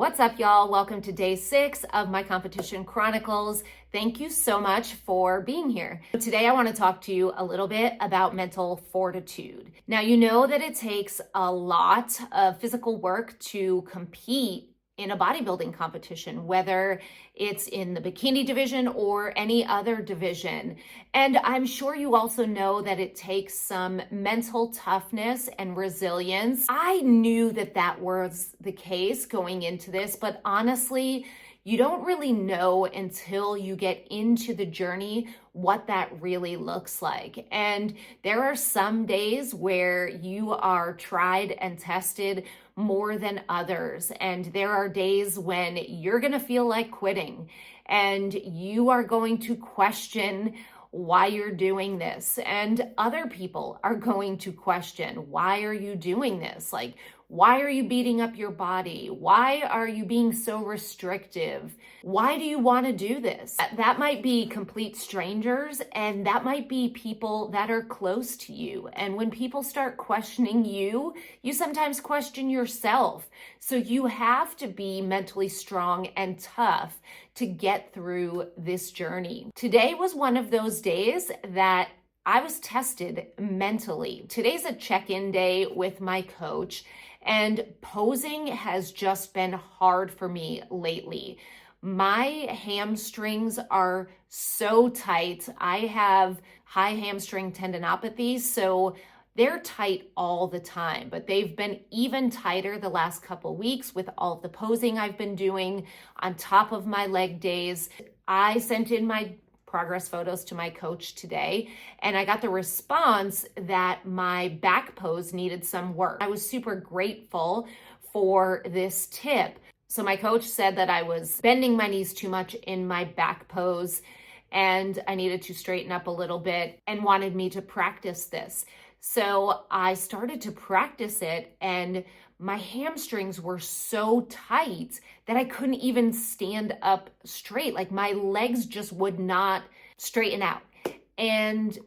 What's up, y'all? Welcome to day 6 of my competition chronicles. Thank you so much for being here. Today, I want to talk to you a little bit about mental fortitude. Now, you know that it takes a lot of physical work to compete in a bodybuilding competition, whether it's in the bikini division or any other division. And I'm sure you also know that it takes some mental toughness and resilience. I knew that that was the case going into this, but honestly, you don't really know until you get into the journey what that really looks like. And there are some days where you are tried and tested more than others. And there are days when you're going to feel like quitting and you are going to question why you're doing this. And other people are going to question, why are you doing this? Like, why are you beating up your body? Why are you being so restrictive? Why do you want to do this? That might be complete strangers, and that might be people that are close to you. And when people start questioning you, you sometimes question yourself. So you have to be mentally strong and tough to get through this journey. Today was one of those days that I was tested mentally. Today's a check-in day with my coach, and posing has just been hard for me lately. My hamstrings are so tight. I have high hamstring tendinopathy, so they're tight all the time, but they've been even tighter the last couple weeks with all the posing I've been doing on top of my leg days. I sent in my progress photos to my coach today, and I got the response that my back pose needed some work. I was super grateful for this tip. So my coach said that I was bending my knees too much in my back pose and I needed to straighten up a little bit and wanted me to practice this. So I started to practice it, and my hamstrings were so tight that I couldn't even stand up straight. Like, my legs just would not straighten out. And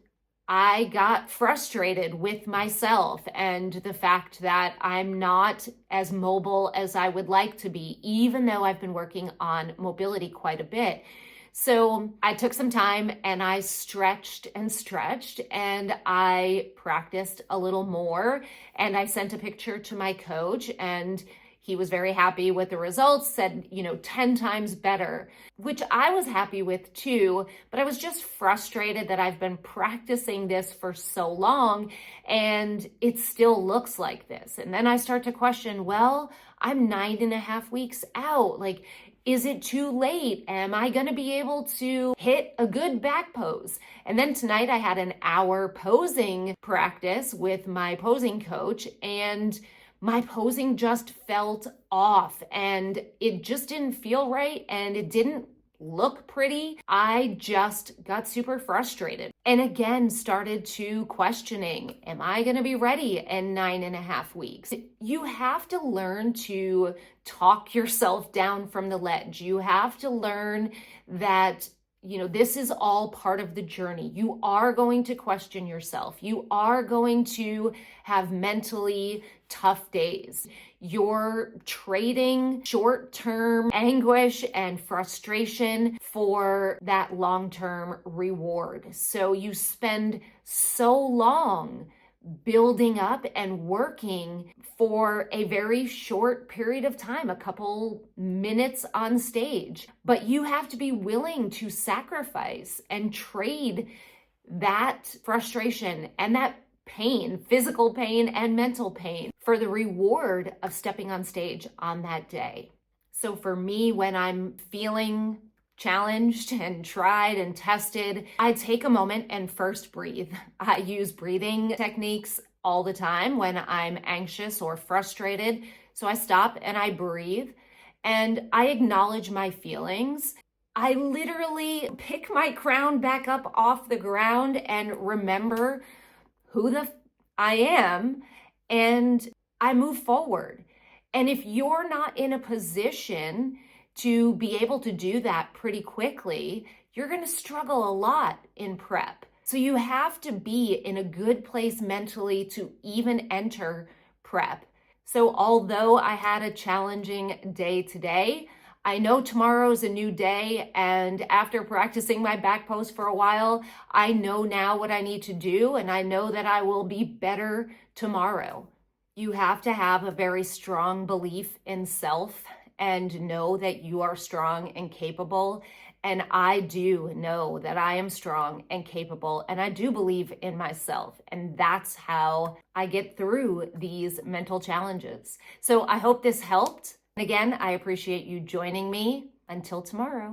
I got frustrated with myself and the fact that I'm not as mobile as I would like to be, even though I've been working on mobility quite a bit. So I took some time and I stretched and I practiced a little more, and I sent a picture to my coach, and he was very happy with the results, said, 10 times better, which I was happy with too, but I was just frustrated that I've been practicing this for so long and it still looks like this. And then I start to question, well, I'm 9.5 weeks out. Like, is it too late? Am I going to be able to hit a good back pose? And then tonight I had an hour posing practice with my posing coach, and my posing just felt off and it just didn't feel right and it didn't look pretty. I just got super frustrated and again started to questioning, am I going to be ready in 9.5 weeks? You have to learn to talk yourself down from the ledge. You have to learn that this is all part of the journey. You are going to question yourself. You are going to have mentally tough days. You're trading short-term anguish and frustration for that long-term reward. So you spend so long building up and working for a very short period of time, a couple minutes on stage. But you have to be willing to sacrifice and trade that frustration and that pain, physical pain and mental pain, for the reward of stepping on stage on that day. So for me, when I'm feeling challenged and tried and tested, I take a moment and first breathe. I use breathing techniques all the time when I'm anxious or frustrated. So I stop and I breathe and I acknowledge my feelings. I literally pick my crown back up off the ground and remember who I am, and I move forward. And if you're not in a position to be able to do that pretty quickly, you're going to struggle a lot in prep. So you have to be in a good place mentally to even enter prep. So, although I had a challenging day today, I know tomorrow's a new day. And after practicing my back post for a while, I know now what I need to do. And I know that I will be better tomorrow. You have to have a very strong belief in self and know that you are strong and capable. And I do know that I am strong and capable, and I do believe in myself. And that's how I get through these mental challenges. So I hope this helped. And again, I appreciate you joining me. Until tomorrow.